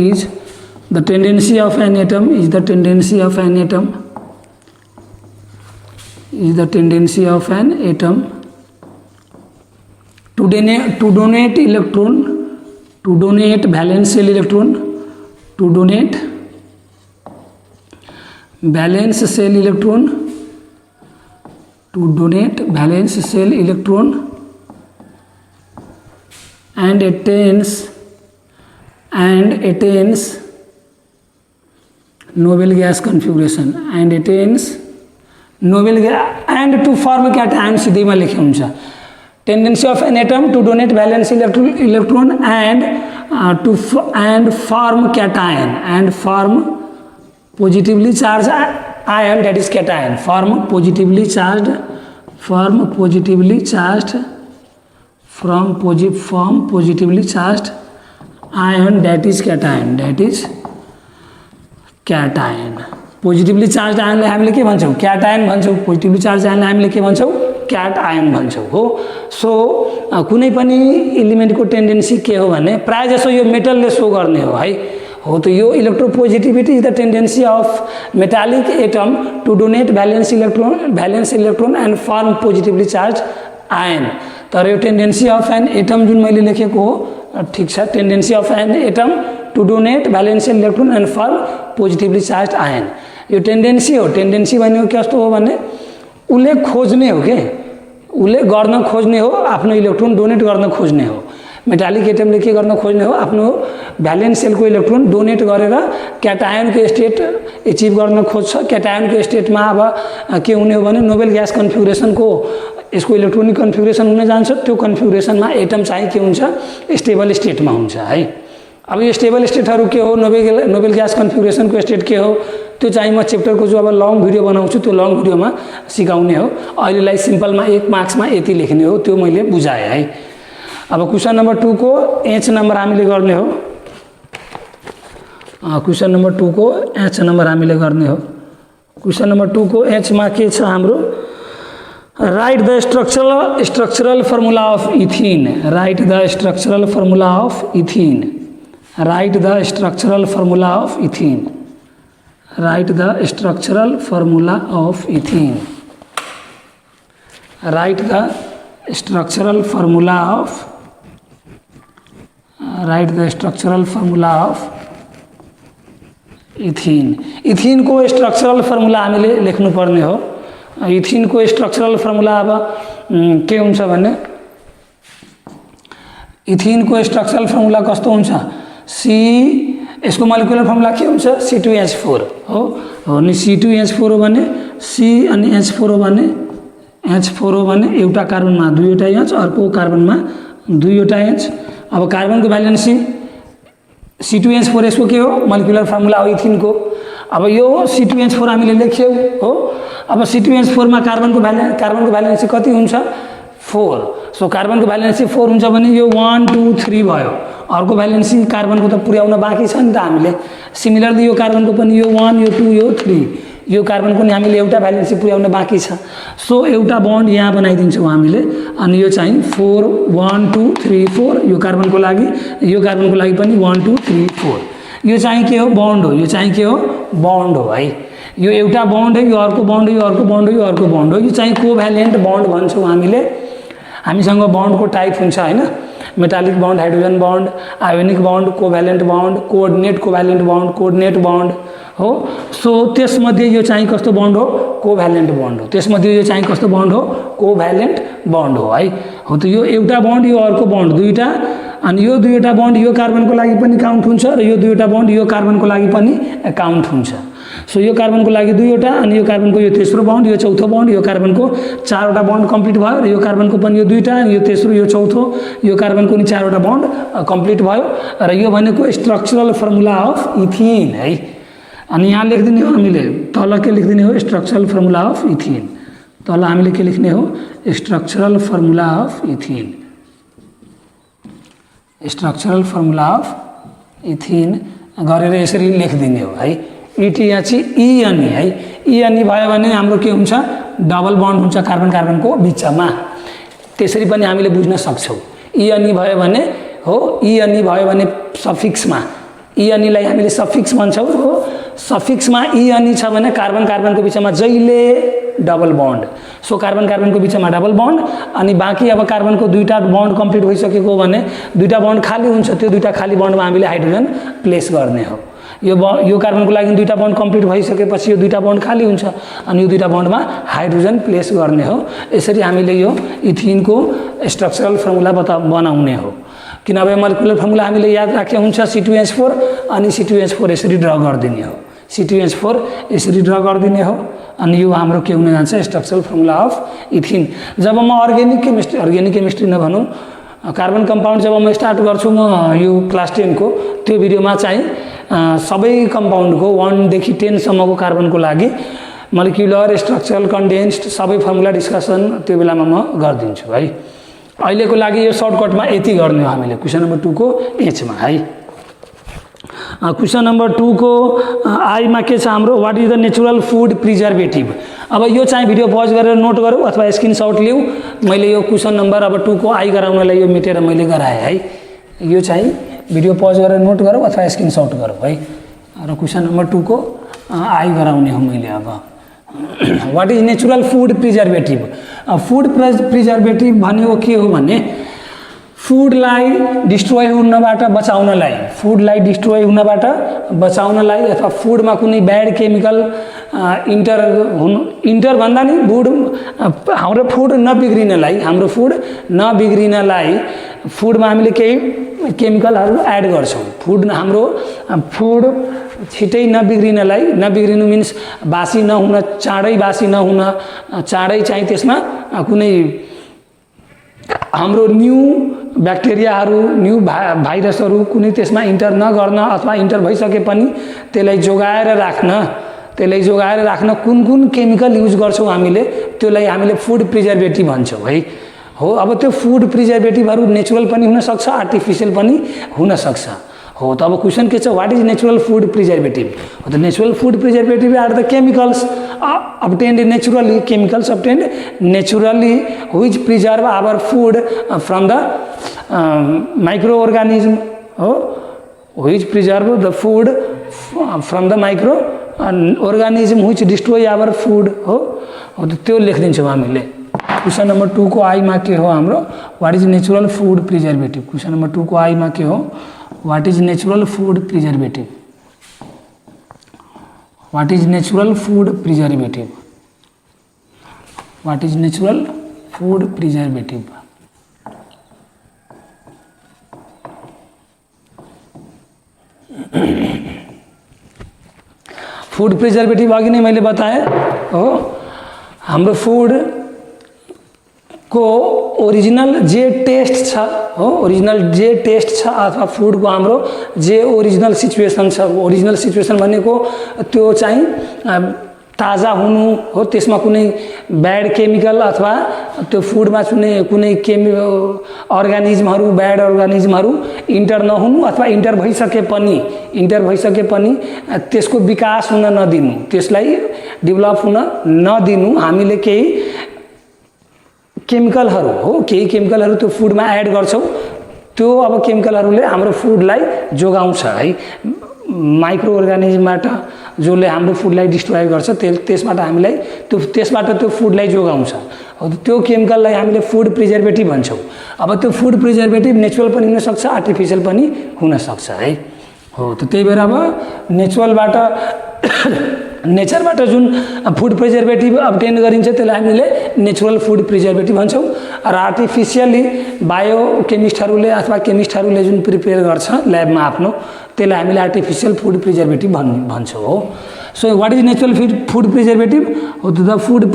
is the tendency of an atom is the tendency of an atom to donate electron, to donate valence shell electron, to donate valence shell electron, to donate valence shell electron and attains noble gas configuration and attains noble gas and to form cation सीधैमा लेखे हुन्छ tendency of an atom to donate valence electron and form cation and form positively charged ion, that is cation, form positively charged ion, that is cation, positively charge आयनलाई हामीले के भन्छौँ, cation भन्छौँ। Positively charge आयनलाई हामीले के भन्छौँ, CAT ion भन्छौँ हो। सो कुनै पनि एलिमेन्टको टेन्डेन्सी के हो भने प्राय जसो यो मेटलले सो गर्ने हो है, हो त यो electropositivity is the tendency of metallic atom to donate valence electron and form positively charge ion. तर यो टेन्डेन्सी अफ एन एटम जुन मैले लेखेको हो ठिक छ, tendency of an atom to donate valence electron and form positively charge ion, यो tendency हो। टेन्डेन्सी भनेको कस्तो हो भने उसले खोज्ने हो के, उसले गर्न खोज्ने हो, आफ्नो इलेक्ट्रोन डोनेट गर्न खोज्ने हो। मेटालिक एटमले के गर्न खोज्ने हो, आफ्नो भ्यालेन्स सेलको इलेक्ट्रोन डोनेट गरेर क्याटायनको स्टेट एचिभ गर्न खोज्छ। क्याटायनको स्टेटमा अब के हुने हो भने नोबेल ग्यास कन्फिगुरेसनको यसको इलेक्ट्रोनिक कन्फिगुरेसन हुन जान्छ। त्यो कन्फिगुरेसनमा एटम चाहिँ के हुन्छ, स्टेबल स्टेटमा हुन्छ है। अब यो स्टेबल स्टेटहरू के हो, नोबेल ग्यास कन्फिगुरेसनको स्टेट के हो, त्यो चाहिँ म च्याप्टरको जो अब लङ भिडियो बनाउँछु त्यो लङ भिडियोमा सिकाउने हो। अहिलेलाई सिम्पलमा 1 मार्क्समा यति लेख्ने हो, त्यो मैले बुझाएँ है। अब क्वेसन नम्बर 2 को एच नम्बर हामीले गर्ने हो। क्वेसन नम्बर 2 को एच नम्बर हामीले गर्ने हो। क्वेसन नम्बर 2 को एचमा के छ हाम्रो, right the structural formula of इथिन। Right the structural formula of इथिन। Right the structural formula of ethene. Right the structural formula of ethene. Right the structural formula of, right the structural formula of ethene. Ethene को structural formula हामीले लेख्नु पर्ने हो। Ethene को structural formula अब के हुन्छ भने इथीन को स्ट्रक्चरल फर्मुला कस्तो हुन्छ, सी, यसको मोलिकुलर फर्मुला के हुन्छ, C2H4 हो। अनि C2H4 हो भने C अनि H4 हो भने H4 हो भने एउटा कार्बनमा दुईवटा एच, अर्को कार्बनमा दुईवटा एच। अब कार्बनको भ्यालेन्सी C2H4 यसको के हो, मोलिकुलर फर्मुला हो इथिनको। अब यो C2H4 हामीले लेख्यौँ हो। अब C2H4 मा कार्बनको भ्यालेन्सी कति हुन्छ, 4। सो कार्बनको भ्यालेन्सी 4 हुन्छ भने यो 1 2 3 भयो। अर्को भ्यालेन्सी कार्बनको त पुर्याउन बाँकी छ नि त हामीले। सिमिलरली यो कार्बनको पनि यो 1 यो 2 यो 3, यो कार्बनको नि हामीले एउटा भ्यालेन्सी पुर्याउन बाँकी छ। सो एउटा बन्ड यहाँ बनाइदिन्छौँ हामीले। अनि यो चाहिँ 4 1 2 3 4, यो कार्बनको लागि पनि 1 2 3 4। यो चाहिँ के हो, बन्ड हो। यो चाहिँ के हो, बन्ड हो है। यो एउटा बन्ड हो, यो अर्को बन्ड हो, यो अर्को बन्ड हो, यो अर्को बन्ड हो। यो चाहिँ कोभ्यालेन्ट बन्ड भन्छौँ हामीले। हामीसँग बन्डको टाइप हुन्छ हैन, metallic bond, hydrogen bond, ionic bond, covalent bond, coordinate bond हो। सो त्यसमध्ये यो चाहिँ कस्तो बन्ड हो, कोभ्यालेन्ट बन्ड हो। त्यसमध्ये यो चाहिँ कस्तो बन्ड हो, कोभ्यालेन्ट बन्ड हो है। हो त यो एउटा बन्ड, यो अर्को बन्ड, दुईटा। अनि यो दुईवटा बन्ड यो कार्बनको लागि पनि काउन्ट हुन्छ र यो दुईवटा बन्ड यो कार्बनको लागि पनि काउन्ट हुन्छ। सो यो कार्बनको लागि दुईवटा, अनि यो कार्बनको यो तेस्रो बन्ड, यो चौथो बन्ड, यो कार्बनको 4वटा बन्ड कम्प्लिट भयो र यो कार्बनको पनि यो दुईटा, यो तेस्रो, यो चौथो, यो कार्बनको नि 4वटा बन्ड कम्प्लिट भयो। र यो भनेको स्ट्रक्चरल फर्मुला अफ इथिन है। अनि यहाँ लेखिदिने हो हामीले, तल के लेखिदिने हो, स्ट्रक्चरल फर्मुला अफ इथिन। तल हामीले के लेख्ने हो, structural formula of इथिन। Structural formula of इथिन गरेर यसरी लेखिदिने हो है। इटी यहाँ चाहिँ ई अनि है। ई अनि भयो भने हाम्रो के हुन्छ, डबल बन्ड हुन्छ कार्बन कार्बनको बिचमा। त्यसरी पनि हामीले बुझ्न सक्छौँ। ई अनि भयो भने हो, ई अनि भयो भने सफिक्समा, ई अनिलाई हामीले सफिक्स भन्छौँ हो। सफिक्समा ई अनि छ भने कार्बन कार्बनको बिचमा जहिले डबल बन्ड। सो कार्बन कार्बनको बिचमा डबल बन्ड अनि बाँकी अब कार्बनको दुईटा बन्ड कम्प्लिट भइसकेको हो भने दुईटा बन्ड खाली हुन्छ, त्यो दुईटा खाली बन्डमा हामीले हाइड्रोजन प्लेस गर्ने हो। यो कार्बनको लागि दुईटा बन्ड कम्प्लिट भइसकेपछि यो दुईटा बन्ड खाली हुन्छ अनि यो दुईटा बन्डमा हाइड्रोजन प्लेस गर्ने हो। यसरी हामीले यो इथिनको स्ट्रक्चरल फर्मुला बनाउने हो। किनभने मोलिकुलर फर्मुला हामीले याद राखे हुन्छ C2H4 अनि C2H4 यसरी ड्र गरिदिने हो, C2H4 यसरी ड्र गरिदिने हो अनि यो हाम्रो के हुन जान्छ स्ट्रक्चरल फर्मुला अफ इथिन। जब म अर्ग्यानिक केमिस्ट्री नभनौँ कार्बन कम्पाउन्ड जब म स्टार्ट गर्छु म यो क्लास 10 को त्यो भिडियोमा चाहिँ सबै कम्पाउन्डको 1 देखि 10 सम्मको कार्बनको लागि मोलिकुलर स्ट्रक्चरल कन्डेन्स्ड सबै फर्मुला डिस्कसन त्यो बेलामा म गरिदिन्छु है। अहिलेको लागि यो सर्टकटमा यति गर्ने हो हामीले क्वेशन नम्बर 2 को एचमा है। क्वेशन नम्बर 2 को आईमा के छ हाम्रो what is the natural food preservative. अब यो चाहिँ भिडियो पज गरेर नोट गरौँ अथवा स्क्रिनशट लिऊ। मैले यो क्वेशन नम्बर अब 2 को आई गराउनलाई यो मेटेर मैले गराएँ है। यो चाहिँ भिडियो पज गरेर नोट गरौँ अथवा स्क्रिनशट गरौँ है। र क्वेशन नम्बर 2 को आई गराउने हो मैले। अब what is natural food preservative. Food preservative भनेको के हो भने फूडलाई डिस्ट्रोय हुनबाट बचाउनलाई, फूडलाई डिस्ट्रोय हुनबाट बचाउनलाई अथवा फूडमा कुनै ब्याड केमिकल इन्टर भन्दा नि हाम्रो फूड नबिग्रिनलाई, हाम्रो फूड नबिग्रिनलाई फूडमा हामीले केही केमिकलहरू एड गर्छौँ। हाम्रो फूड छिटै नबिग्रिनलाई, नबिग्रिनु मिन्स बासी नहुन, चाँडै बासी नहुन, चाँडै चाहिँ त्यसमा कुनै हाम्रो न्यू ब्याक्टेरियाहरू न्यू भाइरसहरू कुनै त्यसमा इन्टर नगर्न अथवा इन्टर भइसके पनि त्यसलाई जोगाएर राख्न कुन कुन केमिकल युज गर्छौँ हामीले, त्यसलाई हामीले फूड प्रिजर्भेटिभ भन्छौँ है। हो अब त्यो फूड प्रिजर्भेटिभहरू नेचुरल पनि हुनसक्छ, आर्टिफिसियल पनि हुनसक्छ। हो त अब क्वेशन के छ what is natural food preservative. The natural food preservative are the chemicals obtained naturally, chemicals obtained naturally which preserve our food from the microorganism, which preserve the food from the microorganism which destroy our food। हो त्यो लेखिदिन्छौँ हामीले। Question number 2 को आईमा के हो हाम्रो what is natural food preservative. Question number 2 को आईमा के हो what is natural food preservative. What is natural food preservative? What is natural food preservative? Food preservative अघि नै मैले बताएँ हो। हाम्रो फूड को ओरिजिनल जे टेस्ट छ हो, ओरिजिनल जे टेस्ट छ अथवा फूड को हाम्रो जे ओरिजिनल सिचुएसन छ, ओरिजिनल सिचुएसन भनेको त्यो चाहिँ ताजा हुनु हो, त्यसमा कुनै ब्याड केमिकल अथवा त्यो फूडमा कुनै अर्गानिजमहरू ब्याड अर्गानिजमहरू इन्टर नहुनु अथवा इन्टर भइसके पनि त्यसको विकास हुन नदिनु, त्यसलाई डेभलप हुन नदिनु हामीले केही केमिकलहरू हो, केही केमिकलहरू त्यो फूडमा एड गर्छौँ। त्यो अब केमिकलहरूले हाम्रो फूडलाई जोगाउँछ है माइक्रो अर्गानिजमबाट, जसले हाम्रो फूडलाई डिस्ट्रोय गर्छ त्यसबाट हामीलाई त्यो फूडलाई जोगाउँछ। त्यो केमिकललाई हामीले फूड प्रिजर्भेटिभ भन्छौँ। अब त्यो फूड प्रिजर्भेटिभ नेचुरल पनि हुनसक्छ, आर्टिफिसियल पनि हुनसक्छ है। हो त त्यही भएर अब नेचरबाट जुन फूड प्रिजर्भेटिभ अब्टेन गरिन्छ त्यसलाई हामीले नेचुरल फूड प्रिजर्भेटिभ भन्छौँ। र आर्टिफिसियली बायोकेमिस्टहरूले अथवा केमिस्टहरूले जुन प्रिपेयर गर्छ ल्याबमा आफ्नो, त्यसलाई हामीले आर्टिफिसियल फूड प्रिजर्भेटिभ भन्छौँ हो। So what is natural food preservative हो the food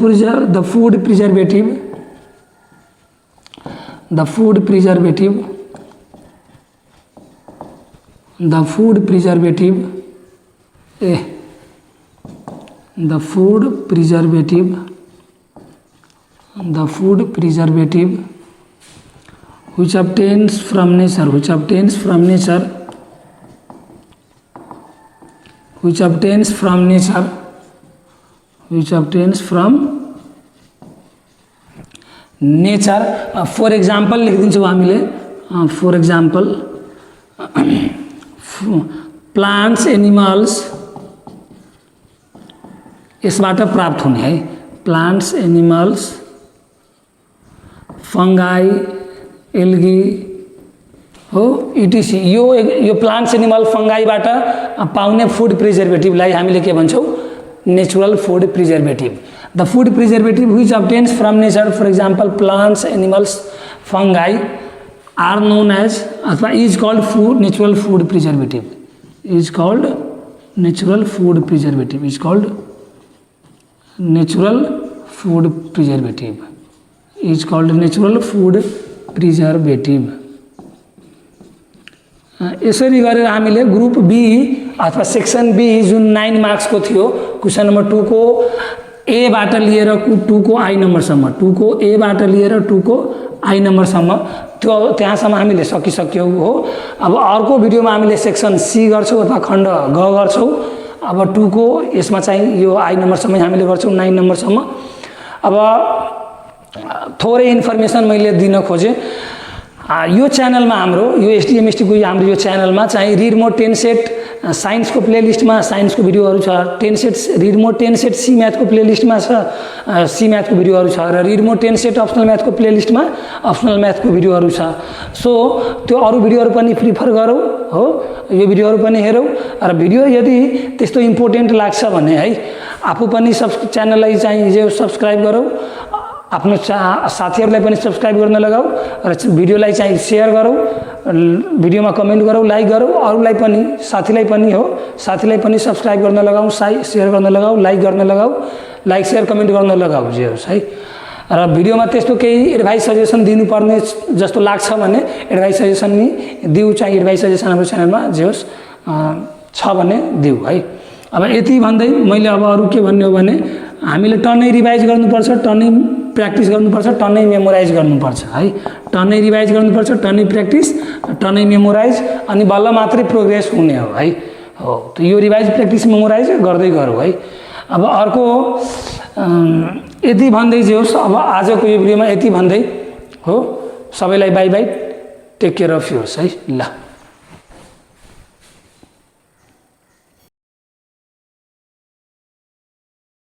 preservative which obtains from nature, for example लेखिदिन्छौँ हामीले। फॉर एग्जाम्पल प्लान्ट्स एनिमल्स यसबाट प्राप्त हुने है, प्लान्ट्स एनिमल्स फंगाई एल्गी हो इटिसी यो प्लान्ट्स एनिमल फंगाईबाट पाउने फूड प्रिजर्भेटिभलाई हामीले के भन्छौँ natural food preservative the food preservative which obtains from nature for example plants animals fungi are known as अथवा is called food natural food preservative is called natural food preservative is called natural food preservative is called natural food preservative यसरी गरेर हामीले group B अथवा section B जुन 9 मार्क्सको थियो question number 2 को ए बाट लिएर 2 को आई नम्बरसम्म 2 को ए बाट लिएर 2 को आई नम्बरसम्म त्यो त्यहाँसम्म हामीले सकिसक्यौँ हो। अब अर्को भिडियोमा हामीले सेक्सन सी गर्छौँ अथवा खण्ड ग गर्छौँ। अब 2 को यसमा चाहिँ यो आई नम्बरसम्म हामीले गर्छौँ 9 नम्बरसम्म। अब थोरै इन्फर्मेसन मैले दिन खोजेँ यो च्यानलमा हाम्रो यो एसटिएमएसटी को हाम्रो यो च्यानलमा चाहिँ रिड मोर 10 सेट साइन्सको प्लेलिस्टमा साइन्सको भिडियोहरू छ 10 set read more 10 set C म्याथको प्लेलिस्टमा छ सी म्याथको भिडियोहरू छ र रिड मोर 10 सेट अप्सनल म्याथको प्लेलिस्टमा अप्सनल म्याथको भिडियोहरू छ। सो त्यो अरू भिडियोहरू पनि प्रिफर गरौँ हो यो भिडियोहरू पनि हेरौँ र भिडियो यदि त्यस्तो इम्पोर्टेन्ट लाग्छ भने है आफू पनि च्यानललाई चाहिँ जो सब्स्क्राइब गरौँ आफ्नो साथीहरूलाई पनि सब्स्क्राइब गर्न लगाऊ र भिडियोलाई चाहिँ सेयर गरौँ भिडियोमा कमेन्ट गरौँ लाइक गरौँ अरूलाई पनि साथीलाई पनि हो साथीलाई पनि सब्स्क्राइब गर्न लगाऊ सेयर गर्न लगाऊ लाइक गर्न लगाऊ लाइक सेयर कमेन्ट गर्न लगाऊ जे होस् है। र भिडियोमा त्यस्तो केही एडभाइस सजेसन दिनुपर्ने जस्तो लाग्छ भने एडभाइस सजेसन नि दिउ चाहिँ एडभाइस सजेसन हाम्रो च्यानलमा जे होस् छ भने दिउ है। अब यति भन्दै मैले अब अरू के भन्ने हो भने हामीले टन्नै रिभाइज गर्नुपर्छ टन्नै प्र्याक्टिस गर्नुपर्छ टन्नै मेमोराइज गर्नुपर्छ है टन्नै रिभाइज गर्नुपर्छ टन्नै प्र्याक्टिस टन्नै मेमोराइज अनि बल्ल मात्रै प्रोग्रेस हुने हो है हो त यो रिभाइज प्र्याक्टिस मेमोराइज गर्दै गरौँ है। अब अर्को यति भन्दै जे होस् अब आजको यो भिडियोमा यति भन्दै हो सबैलाई bye bye take care of yours है ल।